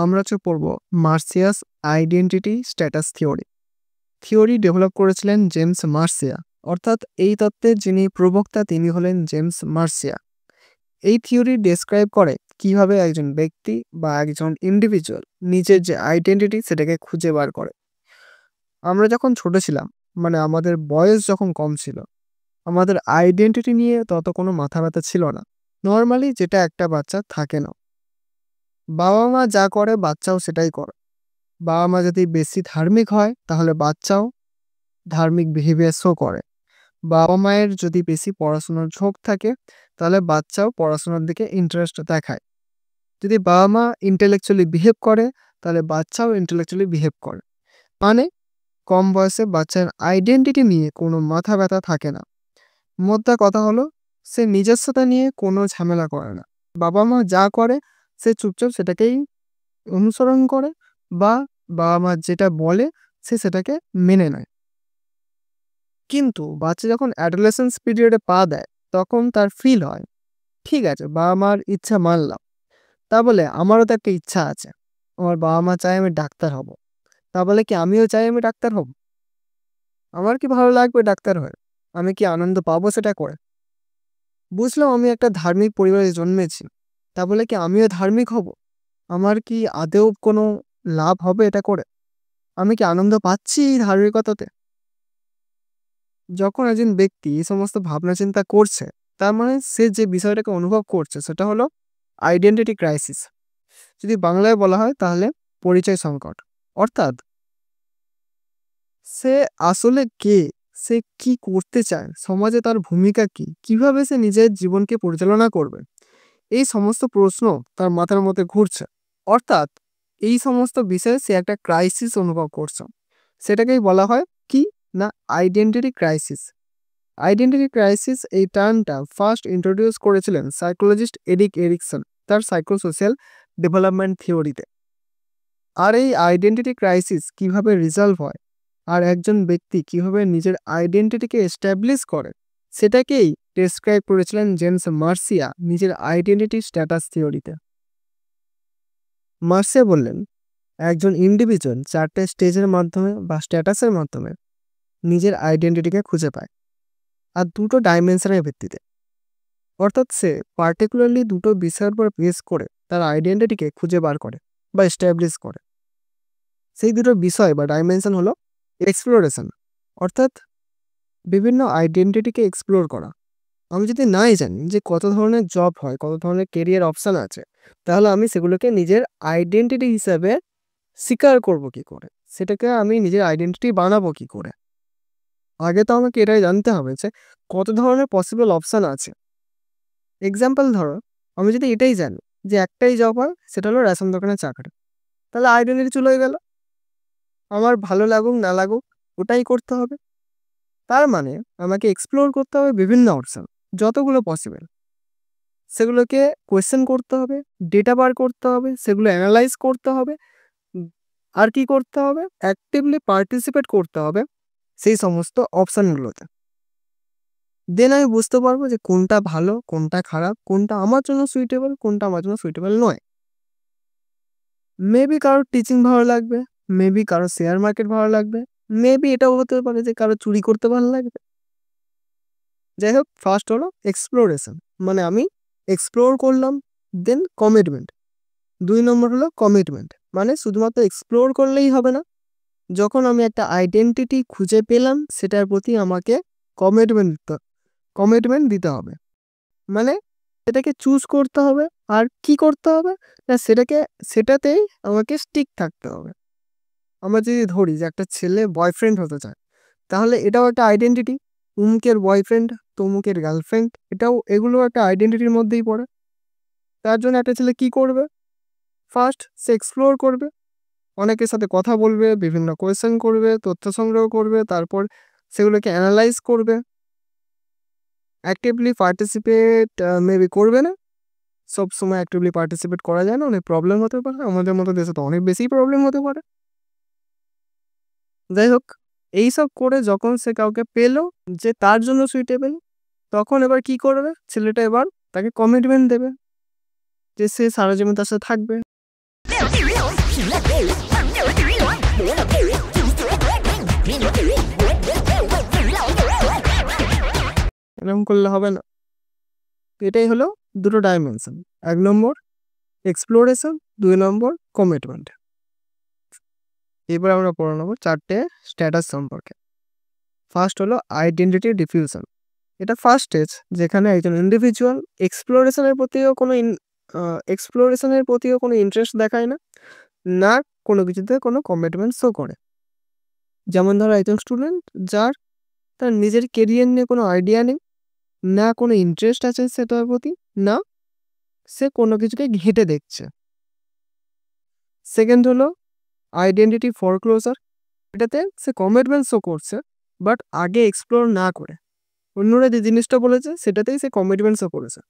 আমরা পড়ব মার্সিয়াস identity status theory develop করেছিলেন জেমস মার্সিয়া। অর্থাৎ এই তত্ত্বের যিনি প্রবক্তা তিনি হলেন জেমস মার্সিয়া। এই থিওরি ডেসক্রাইব করে কিভাবে একজন ব্যক্তি বা একজন ইন্ডিভিজুয়াল নিজের যে আইডেন্টিটি সেটাকে খুঁজে বার করে। আমরা যখন ছোট ছিলাম, মানে আমাদের বয়স যখন কম ছিল, আমাদের আইডেন্টিটি নিয়ে তত কোনো মাথা ব্যথা ছিল না। নর্মালি যেটা একটা বাচ্চা থাকে না, বাবা মা যা করে বাচ্চাও সেটাই করে। বাবা মা যদি বেশি ধার্মিক হয় তাহলে বাচ্চাও ধার্মিক বিহেভিয়ার শো করে। বাবা মায়ের যদি বেশি পড়াশোনার ঝোঁক থাকে তাহলে বাচ্চাও পড়াশোনার দিকে ইন্টারেস্ট দেখায়। যদি বাবা মা ইন্টেলেকচুয়ালি বিহেভ করে তাহলে বাচ্চাও ইন্টেলেকচুয়ালি বিহেভ করে। মানে কম বয়সে বাচ্চার আইডেন্টিটি নিয়ে কোনো মাথা ব্যথা থাকে না। মোদ্দা কথা হলো, সে নিজস্বতা নিয়ে কোনো ঝামেলা করে না। বাবা মা যা করে সে চুপচাপ সেটাকেই অনুসরণ করে, বা বাবা মা যেটা বলে সে সেটাকে মেনে নেয়। কিন্তু বাচ্চা যখন অ্যাডোলেসেন্স পিরিয়ডে পা দেয় তখন তার ফিল হয়, ঠিক আছে বাবা মার ইচ্ছা মানলাম, তা বলে আমারও তো একটা ইচ্ছা আছে। আমার বাবা মা চায় আমি ডাক্তার হব, তা বলে কি আমিও চাই আমি ডাক্তার হব? আমার কি ভালো লাগবে ডাক্তার হয়ে? আমি কি আনন্দ পাবো সেটা করে? বুঝলাম আমি একটা ধার্মিক পরিবারে জন্মেছি, তা বলে কি আমিও ধার্মিক হব? আমার কি আদৌ কোনো লাভ হবে এটা করে? আমি কি আনন্দ পাচ্ছি এই ধার্মিকতাতে? যখন একজন ব্যক্তি এই সমস্ত ভাবনা চিন্তা করছে, তার মানে সে যে বিষয়টাকে অনুভব করছে সেটা হলো আইডেন্টিটি ক্রাইসিস। যদি বাংলায় বলা হয় তাহলে পরিচয় সংকট। অর্থাৎ সে আসলে কে, সে কি করতে চায়, সমাজে তার ভূমিকা কি, কিভাবে সে নিজের জীবনকে পরিচালনা করবে, এই সমস্ত প্রশ্ন তার মাথার মধ্যে ঘুরছে। অর্থাৎ এই সমস্ত বিষয়ে সে একটা ক্রাইসিস অনুভব করছে। সেটাকেই বলা হয় কি না আইডেন্টিটি ক্রাইসিস। আইডেন্টিটি ক্রাইসিস এই টার্মটা ফার্স্ট ইন্ট্রোডিউস করেছিলেন সাইকোলজিস্ট এরিক এরিকসন তার সাইকোসোশিয়াল ডেভেলপমেন্ট থিওরিতে। আর এই আইডেন্টিটি ক্রাইসিস কিভাবে রিজলভ হয় আর একজন ব্যক্তি কিভাবে নিজের আইডেন্টিটিকে এস্টাবলিশ করে সেটাকেই ডেসক্রাইব করেছিলেন জেমস মার্সিয়া নিজের আইডেন্টিটি স্ট্যাটাস থিওরিতে। মার্সিয়া বললেন, একজন ইন্ডিভিজুয়াল 4টে স্টেজের মাধ্যমে বা স্ট্যাটাসের মাধ্যমে নিজের আইডেন্টিটিকে খুঁজে পায়, আর 2টো ডাইমেনশনের ভিত্তিতে। অর্থাৎ সে পার্টিকুলারলি 2টো বিষয়ের উপর বেস করে তার আইডেন্টিটিকে খুঁজে বার করে বা এস্টাবলিশ করে। সেই 2টো বিষয় বা ডাইমেনশন হলো এক্সপ্লোরেশন, অর্থাৎ বিভিন্ন আইডেন্টিটিকে এক্সপ্লোর করা। আমি যদি নাই জানি যে কত ধরনের জব হয়, কত ধরনের কেরিয়ার অপশান আছে, তাহলে আমি সেগুলোকে নিজের আইডেন্টিটি হিসাবে স্বীকার করব কি করে, সেটাকে আমি নিজের আইডেন্টিটি বানাবো কি করে। আগে তো আমাকে এটাই জানতে হবে যে কত ধরনের পসিবল অপশান আছে। এক্সাম্পল ধরো, আমি যদি এটাই জানি যে একটাই জব হয়, সেটা হলো রেশন দোকানের চাকরি, তাহলে আইডেন্টিটি চলে গেল। আমার ভালো লাগুক না লাগুক ওটাই করতে হবে। তার মানে আমাকে এক্সপ্লোর করতে হবে বিভিন্ন অপশান, যতগুলো পসিবল, সেগুলোকে কোয়েশ্চেন করতে হবে, ডেটা বার করতে হবে, সেগুলো অ্যানালাইজ করতে হবে, আর কি করতে হবে, অ্যাক্টিভলি পার্টিসিপেট করতে হবে সেই সমস্ত অপশানগুলোতে। দেন আমি বুঝতে পারবো যে কোনটা ভালো, কোনটা খারাপ, কোনটা আমার জন্য সুইটেবল, কোনটা আমার জন্য সুইটেবল নয়। মেবি কারোর টিচিং ভালো লাগবে, মেবি কারো শেয়ার মার্কেট ভালো লাগবে, মেবি এটাও হতে পারে যে কারো চুরি করতে ভালো লাগবে। যাই হোক, ফার্স্ট হলো এক্সপ্লোরেশন, মানে আমি এক্সপ্লোর করলাম। দেন কমিটমেন্ট। 2 নম্বর হলো কমিটমেন্ট, মানে শুধুমাত্র এক্সপ্লোর করলেই হবে না, যখন আমি একটা আইডেন্টিটি খুঁজে পেলাম সেটার প্রতি আমাকে কমিটমেন্ট দিতে হবে। মানে সেটাকে চুজ করতে হবে, আর কি করতে হবে না সেটাতেই আমাকে স্টিক থাকতে হবে। আমরা যদি ধরি যে একটা ছেলে বয়ফ্রেন্ড হতে চায়, তাহলে এটাও একটা আইডেন্টিটি। উমুকের বয়ফ্রেন্ড, তমুকের গার্লফ্রেন্ড, এগুলো একটা আইডেন্টিটির মধ্যেই পড়ে। তার জন্য একটা ছেলে কি করবে? ফার্স্ট সে এক্সপ্লোর করবে, অনেকের সাথে কথা বলবে, বিভিন্ন কোয়েশ্চেন করবে, তথ্য সংগ্রহ করবে, তারপর সেগুলোকে অ্যানালাইজ করবে। অ্যাক্টিভলি পার্টিসিপেট মেবি করবে না, সব সময় অ্যাক্টিভলি পার্টিসিপেট করা যায় না, অনেক প্রবলেম হতে পারে, আমাদের মতো দেশে তো অনেক বেশি প্রবলেম হতে পারে। যাই হোক, এইসব করে যখন সে কাউকে পেলো যে তার জন্য সুইটেবল, তখন এবার কি করবে ছেলেটা? এবার তাকে কমিটমেন্ট দেবে যে সে সারা জীবন তার সাথে থাকবে। এরকম করলে হবে না। এটাই হলো দুটো ডাইমেনশন, 1 নম্বর এক্সপ্লোরেশন, 2 নম্বর কমিটমেন্ট। এবার আমরা পড়ে নেবো 4টে স্ট্যাটাস সম্পর্কে। ফার্স্ট হলো আইডেন্টিটি ডিফিউশন। এটা ফার্স্ট স্টেজ, যেখানে একজন ইন্ডিভিজুয়াল এক্সপ্লোরেশনের প্রতিও কোনো ইন্টারেস্ট দেখায় না, না কোনো কিছুতে কোনো কমিটমেন্ট শো করে। যেমন ধরো একজন স্টুডেন্ট যার তার নিজের কেরিয়ার নিয়ে কোনো আইডিয়া নেই, না কোনো ইন্টারেস্ট আছে সেটার প্রতি, না সে কোনো কিছুকে ঘেঁটে দেখছে। সেকেন্ড হলো আইডেন্টিটি ফরক্লোজার। এটাতে সে কমিটমেন্ট শো করছে, বাট আগে এক্সপ্লোর না করে অন্যরা যে জিনিসটা বলেছে সেটাতেই সে কমিটমেন্ট শো করেছে।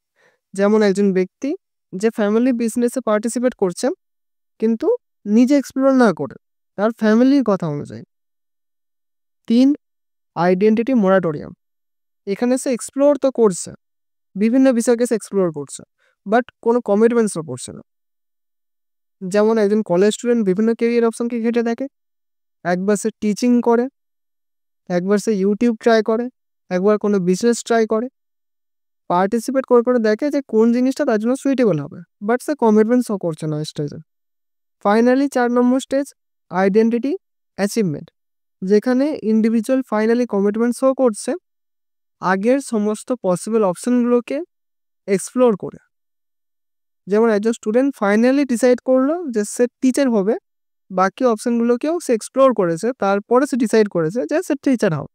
যেমন একজন ব্যক্তি যে ফ্যামিলি বিজনেসে পার্টিসিপেট করছে, কিন্তু নিজে এক্সপ্লোর না করে তার ফ্যামিলির কথা অনুযায়ী। 3 আইডেন্টিটি মোরাটোরিয়াম। এখানে সে এক্সপ্লোর তো করছে, বিভিন্ন বিষয়কে সে এক্সপ্লোর করছে, বাট কোনো কমিটমেন্ট শো করছে না। যেমন একজন কলেজ স্টুডেন্ট বিভিন্ন কেরিয়ার অপশনকে ঘেঁটে দেখে, একবার সে টিচিং করে, একবার সে ইউটিউব ট্রাই করে, একবার কোনো বিজনেস ট্রাই করে, পার্টিসিপেট করে দেখে যে কোন জিনিসটা তার জন্য সুইটেবল হবে, বাট সে কমিটমেন্ট শো করছে না স্টেজে। ফাইনালি 4 নম্বর স্টেজ আইডেন্টিটি অ্যাচিভমেন্ট, যেখানে ইন্ডিভিজুয়াল ফাইনালি কমিটমেন্ট শো করছে আগের সমস্ত পসিবল অপশনগুলোকে এক্সপ্লোর করে। যেমন একজন স্টুডেন্ট ফাইনালি ডিসাইড করলো যে সে টিচার হবে, বাকি অপশনগুলোকেও সে এক্সপ্লোর করেছে, তারপরে সে ডিসাইড করেছে যে সে টিচার হবে।